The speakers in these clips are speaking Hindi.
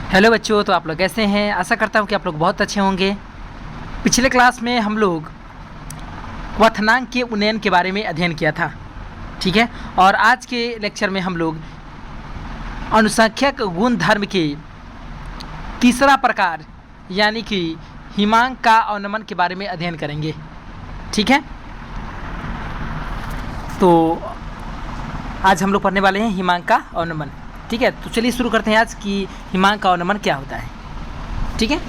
हेलो बच्चों, तो आप लोग कैसे हैं। आशा करता हूँ कि आप लोग बहुत अच्छे होंगे। पिछले क्लास में हम लोग क्वथनांक के उन्नयन के बारे में अध्ययन किया था, ठीक है। और आज के लेक्चर में हम लोग अनुसंख्यक गुणधर्म के तीसरा प्रकार यानी कि हिमांक का अवनमन के बारे में अध्ययन करेंगे, ठीक है। तो आज हम लोग पढ़ने वाले हैं हिमांक का अवनमन, ठीक है। तो चलिए शुरू करते हैं आज कि हिमांक का अवनमन क्या होता है, ठीक है।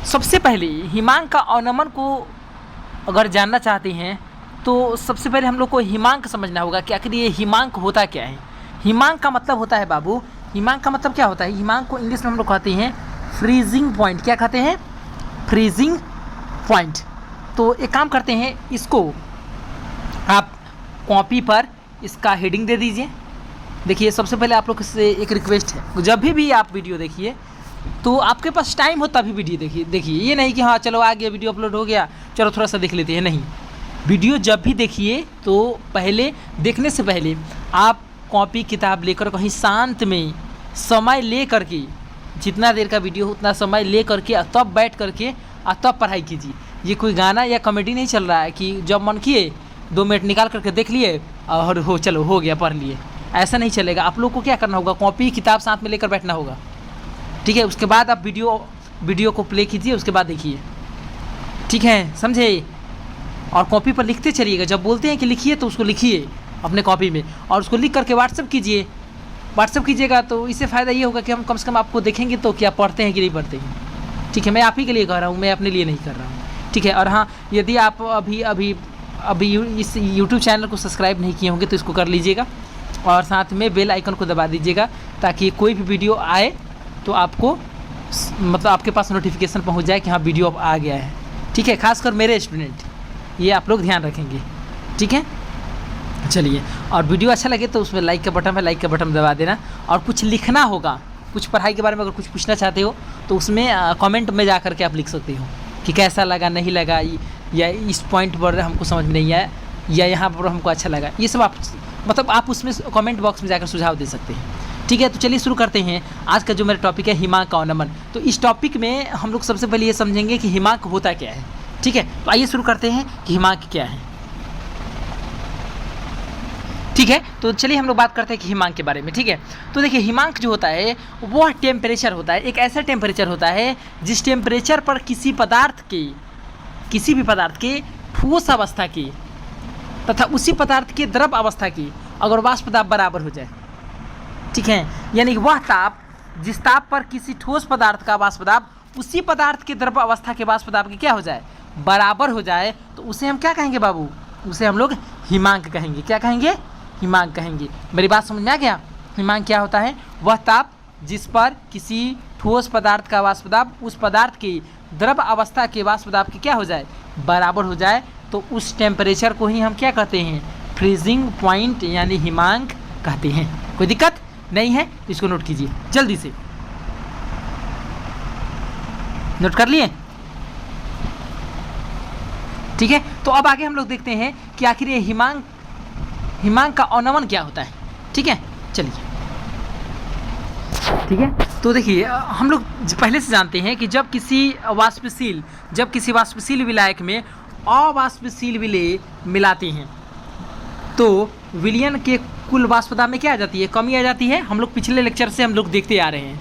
सबसे पहले हिमांक का अवनमन को अगर जानना चाहते हैं तो सबसे पहले हम लोग को हिमांक समझना होगा कि आखिर ये हिमांक होता क्या है। हिमांक का मतलब होता है बाबू, हिमांक का मतलब क्या होता है। हिमांक को इंग्लिश में हम लोग कहते हैं फ्रीजिंग पॉइंट। क्या कहते हैं? Freezing point. तो एक काम करते हैं, इसको आप कॉपी पर इसका हेडिंग दे दीजिए। देखिए, सबसे पहले आप लोग से एक रिक्वेस्ट है, जब भी आप वीडियो देखिए तो आपके पास टाइम हो तभी वीडियो देखिए। ये नहीं कि हाँ चलो आ गया, वीडियो अपलोड हो गया, चलो थोड़ा सा देख लेते हैं। नहीं, वीडियो जब भी देखिए तो पहले देखने से पहले आप कॉपी किताब लेकर कहीं शांत में समय ले करके, जितना देर का वीडियो उतना समय ले करके तब बैठ करके तब पढ़ाई कीजिए। ये कोई गाना या कॉमेडी नहीं चल रहा है कि जब मन किए 2 मिनट निकाल करके देख लिए और चलो हो गया, पढ़ लिए। ऐसा नहीं चलेगा। आप लोग को क्या करना होगा, कॉपी किताब साथ में लेकर बैठना होगा, ठीक है। उसके बाद आप वीडियो को प्ले कीजिए, उसके बाद देखिए, ठीक है, समझे। और कॉपी पर लिखते चलिएगा। जब बोलते हैं कि लिखिए तो उसको लिखिए अपने कॉपी में और उसको लिख करके व्हाट्सअप कीजिए। व्हाट्सअप कीजिएगा तो इससे फ़ायदा ये होगा कि हम कम से कम आपको देखेंगे तो क्या पढ़ते हैं कि नहीं पढ़ते हैं, ठीक है। मैं आप ही के लिए कह रहा हूँ, मैं अपने लिए नहीं कर रहा हूँ, ठीक है। और हाँ, यदि आप अभी इस यूट्यूब चैनल को सब्सक्राइब नहीं किए होंगे तो इसको कर लीजिएगा और साथ में बेल आइकन को दबा दीजिएगा ताकि कोई भी वीडियो आए तो आपको मतलब आपके पास नोटिफिकेशन पहुंच जाए कि हाँ वीडियो आ गया है, ठीक है। खासकर मेरे स्टूडेंट, ये आप लोग ध्यान रखेंगे, ठीक है। चलिए, और वीडियो अच्छा लगे तो उसमें लाइक का बटन है, लाइक का बटन दबा देना। और कुछ लिखना होगा, कुछ पढ़ाई के बारे में अगर कुछ पूछना चाहते हो तो उसमें कमेंट में जा करके आप लिख सकते हो कि कैसा लगा, नहीं लगा, या इस पॉइंट पर हमको समझ में नहीं आया, या यहाँ पर हमको अच्छा लगा। ये सब आप उसमें कमेंट बॉक्स में जाकर सुझाव दे सकते हैं, ठीक है। तो चलिए शुरू करते हैं। आज का जो मेरा टॉपिक है हिमांक का अवनमन। तो इस टॉपिक में हम लोग सबसे पहले ये समझेंगे कि हिमांक होता क्या है, ठीक है। तो आइए शुरू करते हैं कि हिमांक क्या है, ठीक है। तो चलिए हम लोग बात करते हैं कि हिमांक के बारे में, ठीक है। तो देखिए, हिमांक जो होता है वह टेम्परेचर होता है, एक ऐसा टेम्परेचर होता है जिस टेम्परेचर पर किसी भी पदार्थ के ठोस अवस्था की तथा उसी पदार्थ के द्रव अवस्था की अगर वाष्प दाब बराबर हो जाए, ठीक है। यानी वह ताप, जिस ताप पर किसी ठोस पदार्थ का वाष्प दाब उसी पदार्थ के द्रव अवस्था के वाष्प दाब की क्या हो जाए, बराबर हो जाए, तो उसे हम क्या कहेंगे बाबू, उसे हम लोग हिमांक कहेंगे। क्या कहेंगे? हिमांक कहेंगे। मेरी बात समझ में आ गया? हिमांक क्या होता है? वह ताप जिस पर किसी ठोस पदार्थ का वाष्प दाब उस पदार्थ की द्रव अवस्था के वाष्प दाब की क्या हो जाए, बराबर हो जाए, तो उस टेम्परेचर को ही हम क्या कहते हैं, फ्रीजिंग पॉइंट यानी हिमांक कहते हैं। कोई दिक्कत नहीं है, इसको नोट कीजिए जल्दी से। नोट कर लिए? ठीक है। तो अब आगे हम लोग देखते हैं कि आखिर ये हिमांक का अवनमन क्या होता है, ठीक है। चलिए, ठीक है। तो देखिए, हम लोग पहले से जानते हैं कि जब किसी वाष्पशील विलायक में अवाष्पशील विलेय मिलाते हैं तो विलयन के कुल वाष्प दाब में क्या आ जाती है, कमी आ जाती है। हम लोग पिछले लेक्चर से हम लोग देखते आ रहे हैं,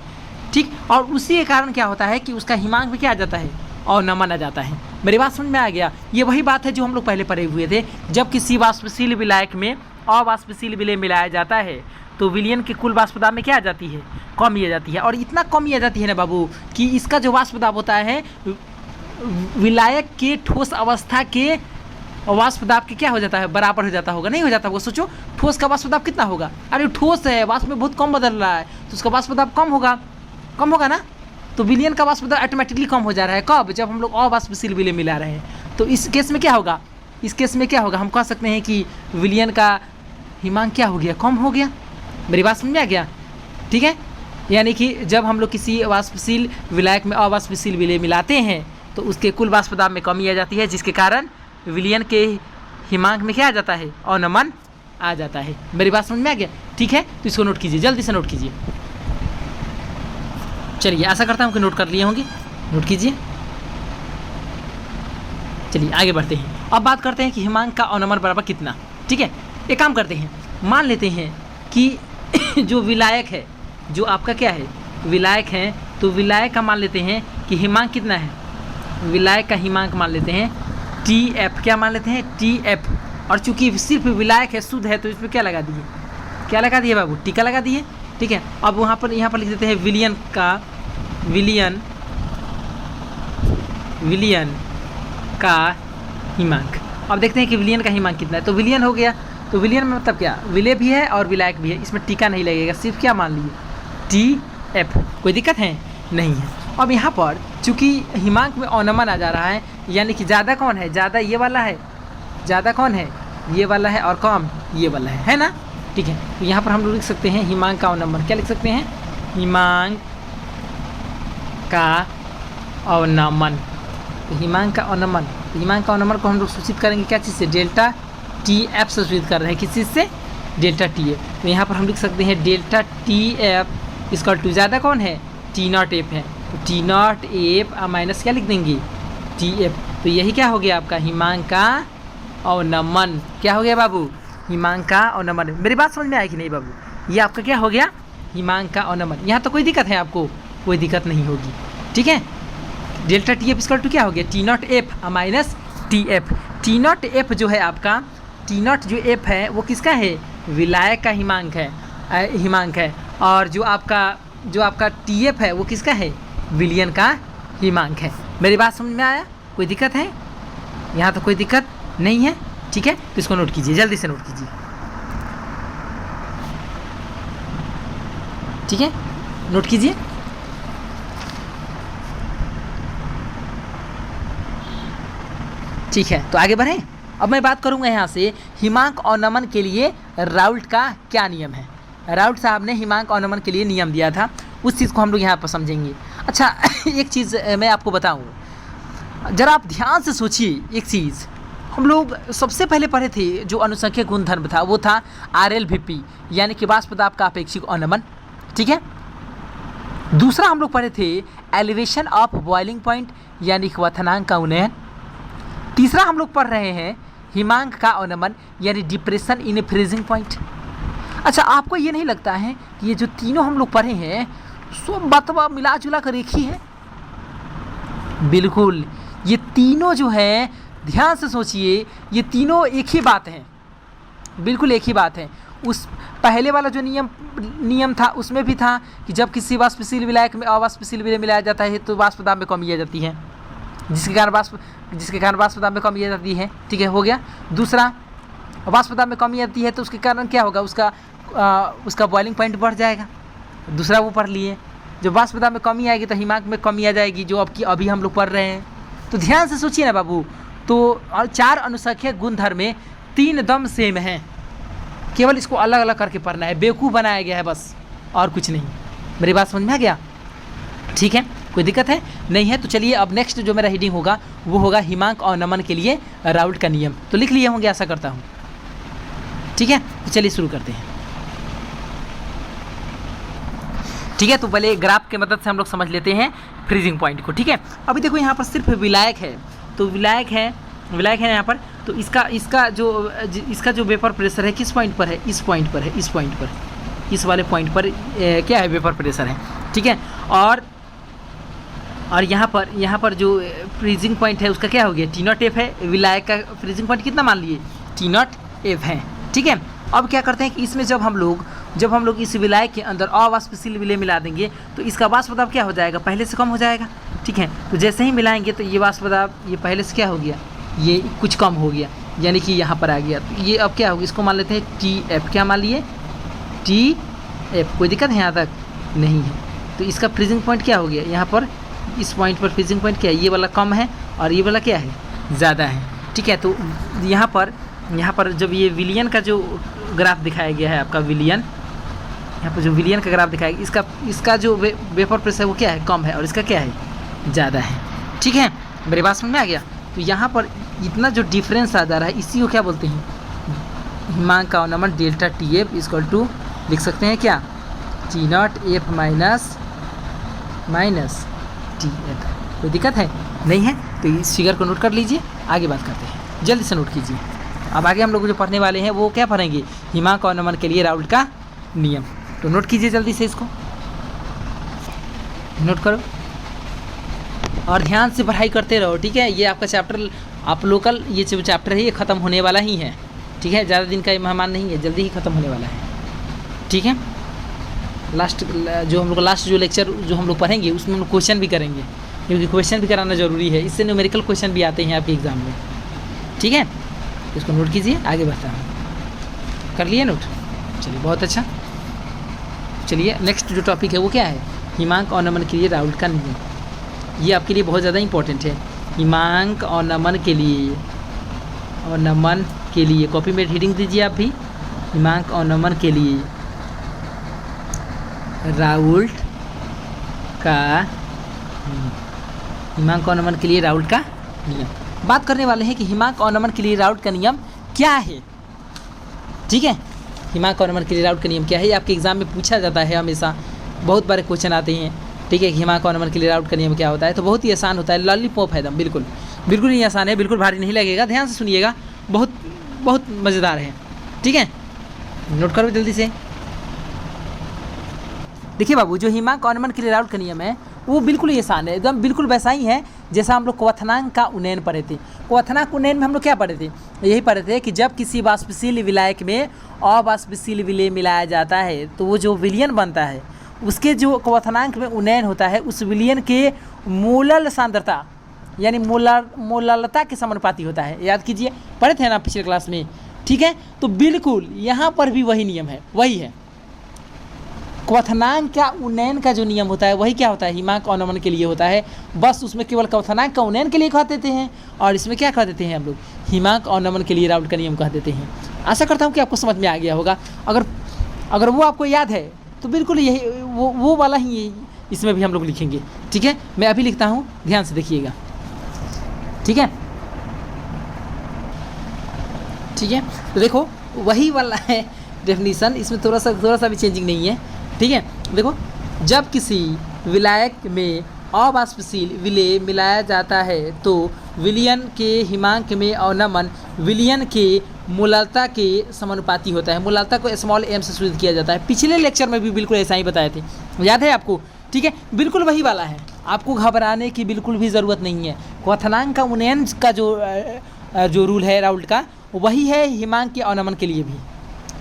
ठीक। और उसी के कारण क्या होता है कि उसका हिमांक भी क्या आ जाता है, अवनमन आ जाता है। मेरी बात समझ में आ गया? ये वही बात है जो हम लोग पहले पढ़े हुए थे। जब किसी वाष्पशील विलायक में अवाष्पशील विलेय मिलाया जाता है तो विलयन के कुल वाष्प दाब में क्या आ जाती है, कमी आ जाती है। और इतना कमी आ जाती है ना बाबू कि इसका जो वाष्प दाब होता है विलायक के ठोस अवस्था के वाष्प दाब के क्या हो जाता है, बराबर हो जाता होगा। नहीं हो जाता होगा? सोचो, ठोस का वाष्प दाब कितना होगा? अरे ठोस है, वाष्प में बहुत कम बदल रहा है तो उसका वाष्प दाब कम होगा ना। तो विलयन का वाष्प दाब ऑटोमेटिकली कम हो जा रहा है। कब? जब हम लोग अवाष्पशील विलेय मिला रहे हैं। तो इस केस में क्या होगा, हम कह सकते हैं कि विलयन का हिमांक क्या हो गया, कम हो गया। मेरी बात समझ में आ गया? ठीक है। यानी कि जब हम लोग किसी वाष्पशील विलायक में अवाष्पशील विलेय मिलाते हैं तो उसके कुल वाष्प दाब में कमी आ जाती है, जिसके कारण विलयन के हिमांक में क्या आ जाता है, अवनमन आ जाता है। मेरी बात समझ में आ गया? ठीक है। तो इसको नोट कीजिए, जल्दी से नोट कीजिए। चलिए आशा करता हूँ कि नोट कर लिए होंगे, नोट कीजिए। चलिए आगे बढ़ते हैं। अब बात करते हैं कि हिमांक का अवनमन बराबर कितना। ठीक है, एक काम करते हैं, मान लेते हैं कि जो विलायक है, जो आपका क्या है विलायक है, तो विलायक का मान लेते हैं कि हिमांक कितना है, विलायक का हिमांक मान लेते हैं TF, क्या मान लेते हैं TF। और चूंकि सिर्फ विलायक है, शुद्ध है, तो इसमें क्या लगा दिए, क्या लगा दिए बाबू, टीका लगा दिए। ठीक है, अब यहाँ पर लिख देते हैं विलियन का हिमांक। अब देखते हैं कि विलियन का हिमांक कितना है। तो विलियन हो गया, तो विलियन में मतलब क्या, विलय भी है और विलायक भी है, इसमें टीका नहीं लगेगा, सिर्फ क्या मान लिए TF। कोई दिक्कत है नहीं है। अब यहाँ पर चूँकि हिमांक में अवनमन आ जा रहा है, यानी कि ज़्यादा कौन है, ज़्यादा ये वाला है, ज़्यादा कौन है ये वाला है, और कम ये वाला है ना। ठीक है, तो यहाँ पर हम लोग लिख सकते हैं हिमांक का अवनमन, क्या लिख सकते हैं, हिमांक का अवनमन। तो हिमांक का अवनमन, तो हिमांक का अवनमन को हम लोग सूचित करेंगे क्या चीज़ से, डेल्टा TF से सूचित कर रहे हैं, किस चीज़ से, डेल्टा TF। तो यहाँ पर हम लिख सकते हैं डेल्टा TF इसका टू ज़्यादा कौन है, T0F है, तो T0F माइनस क्या लिख देंगे TF। तो यही क्या हो गया आपका हिमांक का अवनमन। क्या हो गया बाबू, हिमांक का अवनमन। मेरी बात समझ में आई कि नहीं बाबू, ये आपका क्या हो गया हिमांक का अवनमन। यहाँ तो कोई दिक्कत है आपको, कोई दिक्कत नहीं होगी। ठीक है, डेल्टा TF इसका टू क्या हो गया T0F माइनस TF। T0F जो है आपका, T0 जो F है वो किसका है, विलायक का हिमांक है, और जो आपका TF है वो किसका है, विलियन का हिमांक है। मेरी बात समझ में आया, कोई दिक्कत है, यहाँ तो कोई दिक्कत नहीं है। ठीक है, तो इसको नोट कीजिए, जल्दी से नोट कीजिए। ठीक है, नोट कीजिए। ठीक है, तो आगे बढ़ें। अब मैं बात करूंगा यहाँ से हिमांक अवनमन के लिए राउल्ट का क्या नियम है। राउल्ट साहब ने हिमांक अवनमन के लिए नियम दिया था, उस चीज़ को हम लोग यहाँ पर समझेंगे। अच्छा एक चीज़ मैं आपको बताऊँ, जरा आप ध्यान से सोचिए एक चीज़। हम लोग सबसे पहले पढ़े थे जो अनुसंख्यक गुणधर्म था, वो था RLVP, यानी कि वाष्प दाब का अपेक्षिक अवनमन। ठीक है, दूसरा हम लोग पढ़े थे एलिवेशन ऑफ बॉइलिंग पॉइंट, यानी कि क्वथनांक का उन्नयन। तीसरा हम लोग पढ़ रहे हैं हिमांक का अवनमन, यानी डिप्रेशन इन फ्रीजिंग पॉइंट। अच्छा, आपको ये नहीं लगता है कि ये जो तीनों हम लोग पढ़े हैं सब बतवा मिला जुला कर एक ही है? बिल्कुल, ये तीनों जो है, ध्यान से सोचिए, ये तीनों एक ही बात हैं, बिल्कुल एक ही बात है। उस पहले वाला जो नियम था उसमें भी था कि जब किसी वाष्पशील विलायक में अवाष्पशील विलय मिलाया जाता है तो वाष्प दाब में कमी आ जाती है, जिसके कारण वाष्प दाब में कमी आ जाती है। ठीक है, हो गया। दूसरा, वाष्प दाब में कमी आती है तो उसके कारण क्या होगा, उसका बॉइलिंग पॉइंट बढ़ जाएगा। दूसरा वो पढ़ लिए, जब वाष्प दाब में कमी आएगी तो हिमांक में कमी आ जाएगी, जो अभी हम लोग पढ़ रहे हैं। तो ध्यान से सोचिए ना बाबू, तो 4 अनुसंख्यक गुणधर्म में 3 दम सेम हैं, केवल इसको अलग अलग करके पढ़ना है, बेवकूफ़ बनाया गया है बस, और कुछ नहीं। मेरी बात समझ में आ गया? ठीक है, कोई दिक्कत है नहीं है। तो चलिए अब नेक्स्ट जो मेरा रीडिंग होगा वो होगा हिमांक अवनमन के लिए राउल्ट का नियम। तो लिख लिए होंगे आशा करता हूँ। ठीक है, तो चलिए शुरू करते हैं। ठीक है, तो पहले ग्राफ के मदद से हम लोग समझ लेते हैं फ्रीजिंग पॉइंट को। ठीक है, अभी देखो यहाँ पर सिर्फ विलायक है, तो विलायक है यहाँ पर, तो इसका जो वेपर प्रेशर है किस पॉइंट पर है, इस पॉइंट पर है, इस वाले पॉइंट पर क्या है, वेपर प्रेशर है। ठीक है, और यहाँ पर जो फ्रीजिंग पॉइंट है उसका क्या हो गया, T0F है। विलायक का फ्रीजिंग पॉइंट कितना मान लिए, T0F है। ठीक है, अब क्या करते हैं कि इसमें जब हम लोग इस विलायक के अंदर अवाष्पशील विलय मिला देंगे तो इसका वाष्प दाब क्या हो जाएगा, पहले से कम हो जाएगा। ठीक है, तो जैसे ही मिलाएंगे तो ये वाष्प दाब ये पहले से क्या हो गया, ये कुछ कम हो गया, यानी कि यहाँ पर आ गया। तो ये अब क्या होगा, इसको मान लेते हैं TF, क्या मान लिए TF। कोई दिक्कत है यहाँ तक नहीं है। तो इसका फ्रीजिंग पॉइंट क्या हो गया, यहाँ पर इस पॉइंट पर फ्रीजिंग पॉइंट क्या है, ये वाला कम है और ये वाला क्या है, ज़्यादा है। ठीक है, तो यहाँ पर जब ये विलियन का जो ग्राफ दिखाया गया है आपका, विलियन, यहाँ पर जो विलियन का ग्राफ दिखाया गया, इसका जो वेपर प्रेशर है वो क्या है, कम है, और इसका क्या है, ज़्यादा है। ठीक है, मेरी बात समझ में आ गया? तो यहाँ पर इतना जो डिफरेंस आ जा रहा है इसी को क्या बोलते हैं, हिमांक का अवनमन डेल्टा TF इक्वल टू लिख सकते हैं क्या, T0F minus minus T F. कोई दिक्कत है? नहीं है। तो इस फिगर को नोट कर लीजिए, आगे बात करते हैं, जल्दी से नोट कीजिए। अब आगे हम लोग जो पढ़ने वाले हैं वो क्या पढ़ेंगे? हिमांक और नमन के लिए राउल्ट का नियम। तो नोट कीजिए जल्दी से, इसको नोट करो और ध्यान से पढ़ाई करते रहो, ठीक है। ये आपका चैप्टर, आप लोकल ये जो चैप्टर है ये ख़त्म होने वाला ही है, ठीक है। ज़्यादा दिन का ये मेहमान नहीं है, जल्दी ही ख़त्म होने वाला है, ठीक है। लास्ट जो हम लोग लास्ट जो लेक्चर जो हम लोग पढ़ेंगे उसमें हम लोग क्वेश्चन भी करेंगे, क्योंकि क्वेश्चन भी कराना ज़रूरी है, इससे न्यूमेरिकल क्वेश्चन भी आते हैं आपके एग्ज़ाम में, ठीक है। इसको नोट कीजिए, आगे बढ़ता हूँ। कर लिए नोट? चलिए बहुत अच्छा। चलिए नेक्स्ट जो टॉपिक है वो क्या है? हिमांक और नमन के लिए राउल्ट का नियम। ये आपके लिए बहुत ज़्यादा इंपॉर्टेंट है। हिमांक और नमन के लिए कॉपी में रीडिंग दीजिए आप भी। हिमांक और नमन के लिए राउल्ट का नियम। हिमांक और नमन के लिए राउल्ट का नियम। बात करने वाले हैं कि हिमांक और नमन के लिए राउल्ट का नियम क्या है, ठीक है। हिमांक और नमन के लिए राउल्ट का नियम क्या है, ये आपके एग्जाम में पूछा जाता है हमेशा, बहुत बारे क्वेश्चन आते हैं, ठीक है। हिमांक और नमन के लिए राउल्ट का नियम क्या होता है? तो बहुत ही आसान होता है, लॉलीपॉप है एकदम, बिल्कुल बिल्कुल ही आसान है, बिल्कुल भारी नहीं लगेगा। ध्यान से सुनिएगा, बहुत बहुत मज़ेदार है, ठीक है। नोट करो जल्दी से। देखिए बाबू, जो हिमांक और नमन के लिए राउल्ट का नियम है वो बिल्कुल ही आसान है, एकदम बिल्कुल वैसा ही है जैसा हम लोग क्वथनांक का उन्नयन पढ़े थे। क्वथनांक उन्नयन में हम लोग क्या पढ़े थे? यही पढ़े थे कि जब किसी वाष्पशील विलायक में अवाष्पशील विलेय मिलाया जाता है तो वो जो विलयन बनता है उसके जो क्वथनांक में उन्नयन होता है उस विलयन के मोलल सांद्रता यानी मोललता के समानुपाती होता है। याद कीजिए, पढ़े थे ना पिछले क्लास में, ठीक है। तो बिल्कुल यहाँ पर भी वही नियम है, वही है। क्वथनांक का उन्नयन का जो नियम होता है वही क्या होता है? हिमांक और नमन के लिए होता है। बस उसमें केवल क्वथनांक का उन्नयन के लिए कह देते हैं और इसमें क्या कह देते हैं हम लोग? हिमांक और नमन के लिए राउल्ट का नियम कह देते हैं। आशा करता हूँ कि आपको समझ में आ गया होगा। अगर वो आपको याद है तो बिल्कुल यही वो वाला ही इसमें भी हम लोग लिखेंगे, ठीक है। मैं अभी लिखता हूँ, ध्यान से देखिएगा, ठीक है। ठीक है, तो देखो वही वाला है डेफिनीशन, इसमें थोड़ा सा भी चेंजिंग नहीं है, ठीक है। देखो, जब किसी विलायक में अवाष्पशील विलेय मिलाया जाता है तो विलयन के हिमांक में अवनमन विलयन के मोललता के समानुपाती होता है। मोललता को स्मॉल एम से सूचित किया जाता है। पिछले लेक्चर में भी बिल्कुल ऐसा ही बताए थे, याद है आपको? ठीक है, बिल्कुल वही वाला है, आपको घबराने की बिल्कुल भी ज़रूरत नहीं है। क्वथनांक का उन्नयन का जो रूल है राउल्ट का, वही है हिमांक के अवनमन के लिए भी,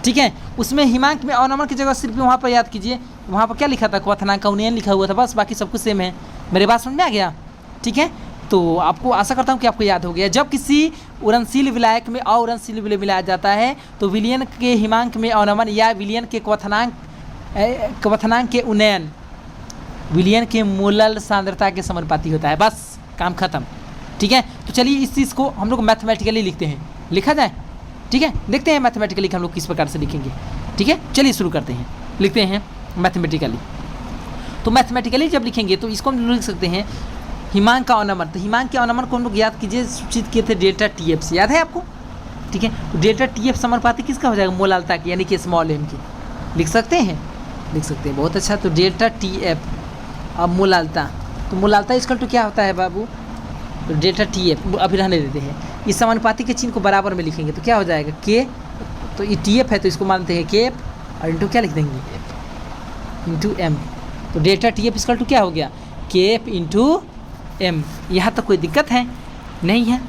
ठीक है। उसमें हिमांक में अवनमन की जगह सिर्फ वहाँ पर याद कीजिए, वहाँ पर क्या लिखा था? क्वथनांक का उन्नयन लिखा हुआ था, बस बाकी सब कुछ सेम है। मेरी बात समझ में आ गया? ठीक है, तो आपको आशा करता हूँ कि आपको याद हो गया। जब किसी उड़नशील विलायक में अउड़नशील विलेय मिलाया जाता है तो विलयन के हिमांक में अवनमन या विलयन के क्वथनांक के उन्नयन विलयन के मोलल सांद्रता के समानुपाती होता है। बस काम खत्म, ठीक है। तो चलिए इस चीज़ को हम लोग मैथमेटिकली लिखते हैं, लिखा जाए, ठीक है। देखते हैं मैथमेटिकली हम लोग किस प्रकार से लिखेंगे, ठीक है। चलिए शुरू करते हैं, लिखते हैं मैथमेटिकली। तो मैथमेटिकली जब लिखेंगे तो इसको हम लिख सकते हैं हिमांक का अवनमन। तो हिमांक के अवनमन को हम लोग याद कीजिए, सूचित किए थे डेल्टा टी एफ से, याद है आपको? ठीक है, तो डेल्टा टी एफ समानुपाती किसका हो जाएगा? मोललता की, यानी कि स्मॉल एम की। लिख सकते हैं, लिख सकते हैं, बहुत अच्छा। तो डेल्टा टी एफ अब मोललता, तो मोललता इसका तो क्या होता है बाबू? तो डेल्टा टी एफ अभी रहने देते हैं। इस समानुपाती के चिन्ह को बराबर में लिखेंगे तो क्या हो जाएगा? के, तो ये टी एफ है तो इसको मानते हैं के एफ और इंटू क्या लिख देंगे? F into M. तो डेल्टा टी एफ इसका तो क्या हो गया? के एफ इंटू एम। यहाँ तक कोई दिक्कत है? नहीं है,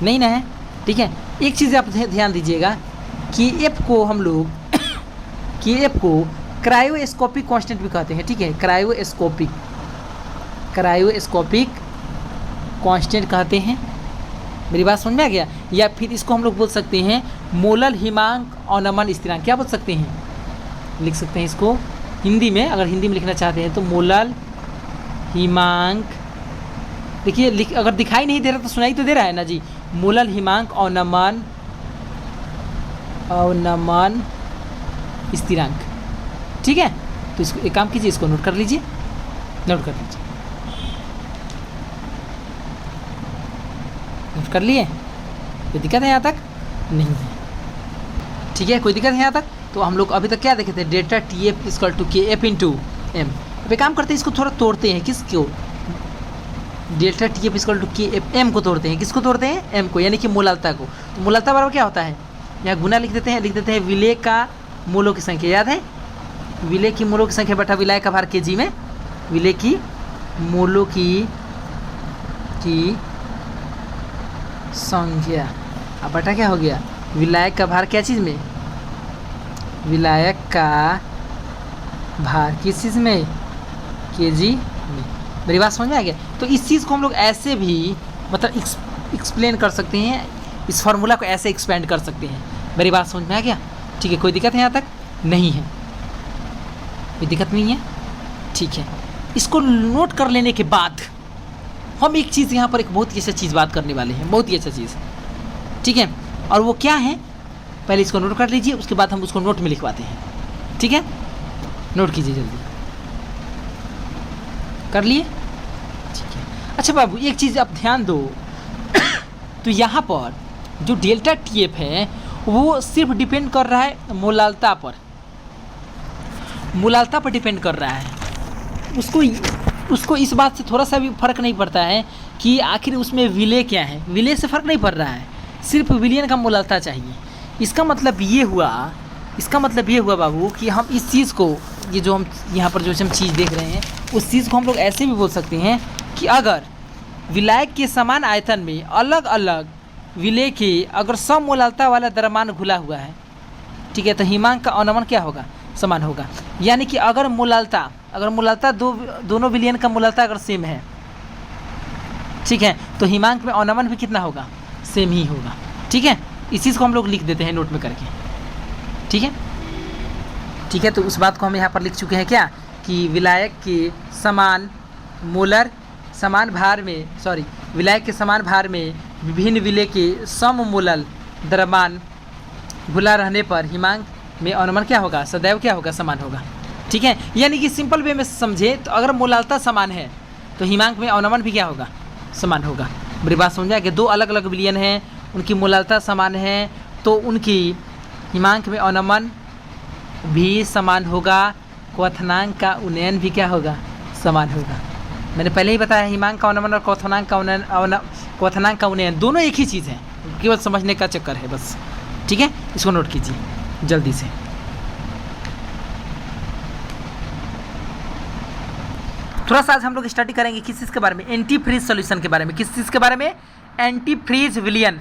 नहीं ना है, ठीक है। एक चीज़ आप ध्यान दीजिएगा कि एफ को हम लोग कि एफ को क्रायोस्कोपिक कांस्टेंट भी कहते हैं, ठीक है। क्रायोस्कोपिक कांस्टेंट कहते हैं। मेरी बात समझ में आ गया? या फिर इसको हम लोग बोल सकते हैं मोलल हिमांक अवनमन स्थिरांक, क्या बोल सकते हैं? लिख सकते हैं इसको हिंदी में, अगर हिंदी में लिखना चाहते हैं तो मोलल हिमांक, देखिए अगर दिखाई नहीं दे रहा तो सुनाई तो दे रहा है ना जी। मोलल हिमांक अवनमन स्थिरांक, ठीक है। तो इसको एक काम कीजिए, इसको नोट कर लीजिए, नोट कर लीजिए, नोट कर लिए? कोई दिक्कत है यहाँ तक? नहीं है, ठीक है। कोई दिक्कत है यहाँ तक? तो हम लोग अभी तक क्या देखे थे? Delta T F equal to K F into M. अब एक काम करते हैं, इसको थोड़ा तोड़ते हैं। किसको? Delta T F equal to K F, M को तोड़ते हैं। किसको तोड़ते हैं? एम को, यानी कि मोलालता को। तो मोलालता बराबर क्या होता है? यहाँ गुना लिख देते हैं विलय का मोलों की संख्या। याद है? विलय की मोलों की संख्या बटा विलायक का भार केजी में, विलय की मोलों की संख्या। अब बटा क्या हो गया? विलायक का भार क्या चीज़ में? विलायक का भार किस चीज़ में? केजी में। मेरी बात समझ में आ गया? तो इस चीज़ को हम लोग ऐसे भी मतलब एक्सप्लेन कर सकते हैं, इस फार्मूला को ऐसे एक्सपेंड कर सकते हैं। मेरी बात समझ में आ गया? ठीक है, कोई दिक्कत है यहाँ तक? नहीं है, कोई दिक्कत नहीं है। ठीक है, इसको नोट कर लेने के बाद हम एक चीज़ यहाँ पर एक बहुत ही अच्छा चीज़ बात करने वाले हैं, बहुत ही अच्छा चीज़। ठीक है, और वो क्या है? पहले इसको नोट कर लीजिए, उसके बाद हम उसको नोट में लिखवाते हैं। ठीक है, नोट कीजिए जल्दी। कर लिए? ठीक है। अच्छा बाबू, एक चीज़ आप ध्यान दो तो यहाँ पर जो डेल्टा टी एफ है वो सिर्फ डिपेंड कर रहा है मोलालता पर, मोलालता पर डिपेंड कर रहा है। उसको इस बात से थोड़ा सा भी फर्क नहीं पड़ता है कि आखिर उसमें विलय क्या है। विलय से फ़र्क नहीं पड़ रहा है, सिर्फ विलयन का मोलालता चाहिए। इसका मतलब ये हुआ बाबू कि हम इस चीज़ को, ये जो हम यहाँ पर जो हम चीज़ देख रहे हैं, उस चीज़ को हम लोग ऐसे भी बोल सकते हैं कि अगर विलायक के समान आयतन में अलग अलग विलय के अगर सममोलालता वाला द्रव्यमान घुला हुआ है, ठीक है, तो हिमांक का अवनमन क्या होगा? समान होगा। यानी कि अगर मोलालता दोनों विलयन का मोलालता अगर सेम है, ठीक है, तो हिमांक में अवनमन भी कितना होगा? सेम ही होगा। ठीक है, इस चीज़ को हम लोग लिख देते हैं नोट में करके। ठीक है, ठीक है, तो उस बात को हम यहाँ पर लिख चुके हैं क्या कि विलायक के समान विलायक के समान भार में विभिन्न विलय के सममोलल द्रव्यमान घुला रहने पर हिमांक में अवनमन क्या होगा? सदैव क्या होगा? समान होगा। ठीक है, यानी कि सिंपल वे में समझे तो अगर मोलालता समान है तो हिमांक में अवनमन भी क्या होगा? समान होगा। मेरी बात समझा कि दो अलग अलग विलयन हैं, उनकी मोलालता समान है, तो उनकी हिमांक में अवनमन भी समान होगा, क्वथनांक का उन्नयन भी क्या होगा? समान होगा। मैंने पहले ही बताया, हिमांक का अवनमन और क्वथनांक का उन्नयन दोनों एक ही चीज़ है, केवल समझने का चक्कर है बस। ठीक है, इसको नोट कीजिए जल्दी से। थोड़ा सा आज हम लोग स्टडी करेंगे किस चीज़ के बारे में? एंटी फ्रीज सॉल्यूशन के बारे में। किस चीज़ के बारे में? एंटी फ्रीज विलयन।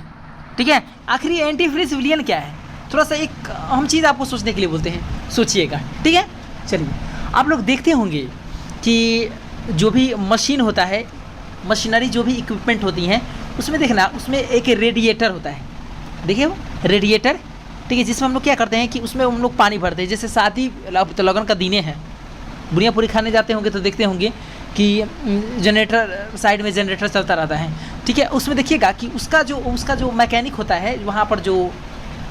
ठीक है, आखिर ये एंटी फ्रीज विलयन क्या है? थोड़ा सा एक हम चीज़ आपको सोचने के लिए बोलते हैं, सोचिएगा। ठीक है, चलिए, आप लोग देखते होंगे कि जो भी मशीन होता है, मशीनरी जो भी इक्विपमेंट होती हैं, उसमें देखना, उसमें एक रेडिएटर होता है। देखिए वो रेडिएटर, ठीक है, जिसमें हम लोग क्या करते हैं कि उसमें हम लोग पानी भरते हैं। जैसे शादी तो लगन का दिने हैं, बुनिया पूरी खाने जाते होंगे तो देखते होंगे कि जनरेटर, साइड में जनरेटर चलता रहता है। ठीक है, उसमें देखिएगा कि उसका जो मैकेनिक होता है, वहाँ पर जो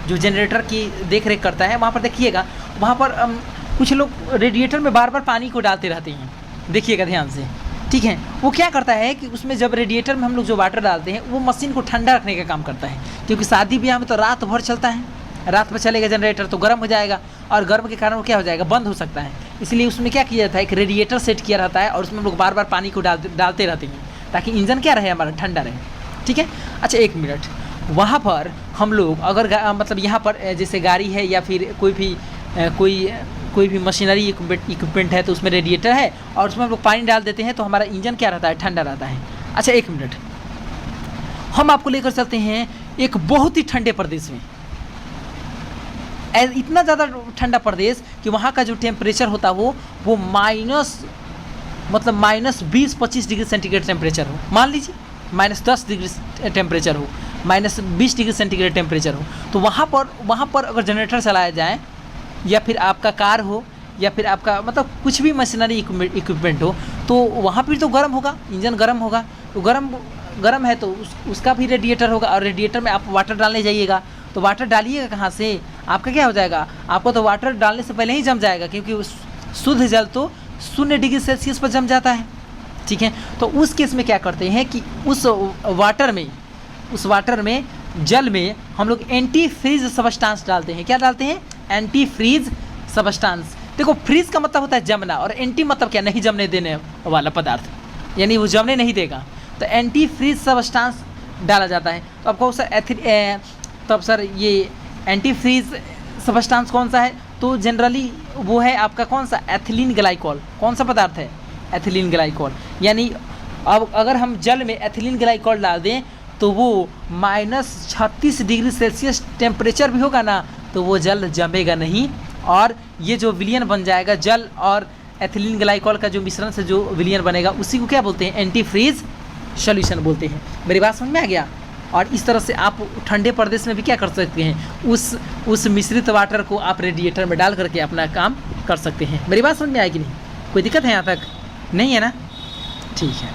जनरेटर की देख रेख करता है, वहाँ पर देखिएगा, वहाँ पर कुछ लोग रेडिएटर में बार बार पानी को डालते रहते हैं। देखिएगा ध्यान से। ठीक है, वो क्या करता है कि उसमें जब रेडिएटर में हम लोग जो वाटर डालते हैं, वो मशीन को ठंडा रखने का काम करता है, क्योंकि शादी ब्याह में तो रात भर चलता है, रात में चलेगा जनरेटर तो गर्म हो जाएगा, और गर्म के कारण वो क्या हो जाएगा? बंद हो सकता है। इसलिए उसमें क्या किया जाता है? एक रेडिएटर सेट किया रहता है, और उसमें हम लोग बार बार पानी को डालते रहते हैं, ताकि इंजन क्या रहे? हमारा ठंडा रहे। ठीक है, अच्छा एक मिनट, वहाँ पर हम लोग अगर मतलब यहाँ पर जैसे गाड़ी है या फिर कोई भी मशीनरी इक्विपमेंट है, तो उसमें रेडिएटर है और उसमें हम लोग पानी डाल देते हैं, तो हमारा इंजन क्या रहता है? ठंडा रहता है। अच्छा एक मिनट, हम आपको लेकर चलते हैं एक बहुत ही ठंडे प्रदेश में, इतना ज़्यादा ठंडा प्रदेश कि वहाँ का जो टेम्परेचर होता है वो -20-25 डिग्री सेंटीग्रेड टेम्परेचर हो। मान लीजिए -10 डिग्री टेम्परेचर हो, -20 डिग्री सेंटीग्रेड टेम्परेचर हो, तो वहाँ पर अगर जनरेटर चलाया जाए, या फिर आपका कार हो, या फिर आपका मतलब कुछ भी मशीनरी इक्विपमेंट हो, तो वहाँ पर तो गर्म होगा, इंजन गर्म होगा, तो गर्म है तो उसका भी रेडिएटर होगा, और रेडिएटर में आप वाटर डालने जाइएगा, तो वाटर डालिएगा कहाँ से? आपका क्या हो जाएगा? आपको तो वाटर डालने से पहले ही जम जाएगा, क्योंकि शुद्ध जल तो 0 डिग्री सेल्सियस पर जम जाता है। ठीक है, तो उस केस में क्या करते हैं कि उस वाटर में जल में हम लोग एंटी फ्रीज सबस्टांस डालते हैं। क्या डालते हैं? Anti freeze substance. देखो फ्रीज का मतलब होता है जमना, और एंटी मतलब क्या, नहीं जमने देने वाला पदार्थ, यानी वो जमने नहीं देगा, तो एंटी फ्रीज सबस्टांस डाला जाता है। तो आपको सर तब सर ये एंटी फ्रीज सबस्टांस कौन सा है, तो जनरली वो है आपका कौन सा, एथिलीन ग्लाइकॉल। कौन सा पदार्थ है, एथिलीन ग्लाइकॉल। यानी अब अगर हम जल में एथिलीन ग्लाइकॉल डाल दें तो वो -36 डिग्री सेल्सियस टेम्परेचर भी होगा ना, तो वो जल जमेगा नहीं, और ये जो विलियन बन जाएगा जल और एथिलीन ग्लाइकॉल का जो मिश्रण से जो विलियन बनेगा उसी को क्या बोलते हैं, एंटी फ्रीज सॉल्यूशन बोलते हैं। मेरी बात समझ में आ गया। और इस तरह से आप ठंडे प्रदेश में भी क्या कर सकते हैं, उस मिश्रित वाटर को आप रेडिएटर में डाल करके अपना काम कर सकते हैं। मेरी बात समझ में आएगी नहीं, कोई दिक्कत है यहाँ तक, नहीं है ना? ठीक है,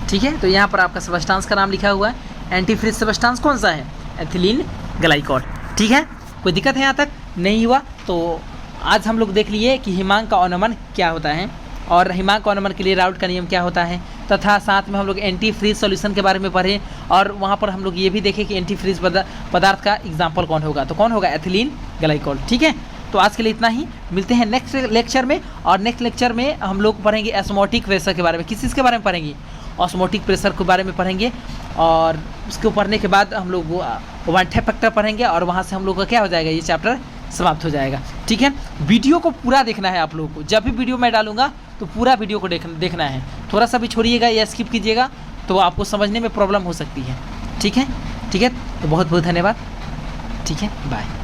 ठीक है। तो यहाँ पर आपका सबस्टांस का नाम लिखा हुआ है, एंटी फ्रीज सबस्टांस कौन सा है, एथिलीन ग्लाइकॉल। ठीक है, कोई दिक्कत है यहाँ तक, नहीं हुआ? तो आज हम लोग देख लिए कि हिमांक का अवनमन क्या होता है, और हिमांक का अवनमन के लिए राउट का नियम क्या होता है, तथा साथ में हम लोग एंटी फ्रीज सॉल्यूशन के बारे में पढ़े, और वहाँ पर हम लोग ये भी देखें कि एंटी फ्रीज पदार्थ का एग्जाम्पल कौन होगा, तो कौन होगा, एथिलीन ग्लाइकॉल। ठीक है, तो आज के लिए इतना ही, मिलते हैं नेक्स्ट लेक्चर में। और नेक्स्ट लेक्चर में हम लोग पढ़ेंगे ऑस्मोटिक प्रेशर के बारे में। किस चीज़ के बारे में पढ़ेंगे, ऑस्मोटिक प्रेशर के बारे में पढ़ेंगे, और उसको पढ़ने के बाद हम लोग वांटे फैक्टर पढ़ेंगे, और वहाँ से हम लोग का क्या हो जाएगा, ये चैप्टर समाप्त हो जाएगा। ठीक है, वीडियो को पूरा देखना है आप लोगों को, जब भी वीडियो मैं डालूंगा तो पूरा वीडियो को देखना है, थोड़ा सा भी छोड़िएगा या स्किप कीजिएगा तो आपको समझने में प्रॉब्लम हो सकती है। ठीक है, ठीक है, तो बहुत बहुत धन्यवाद। ठीक है, बाय।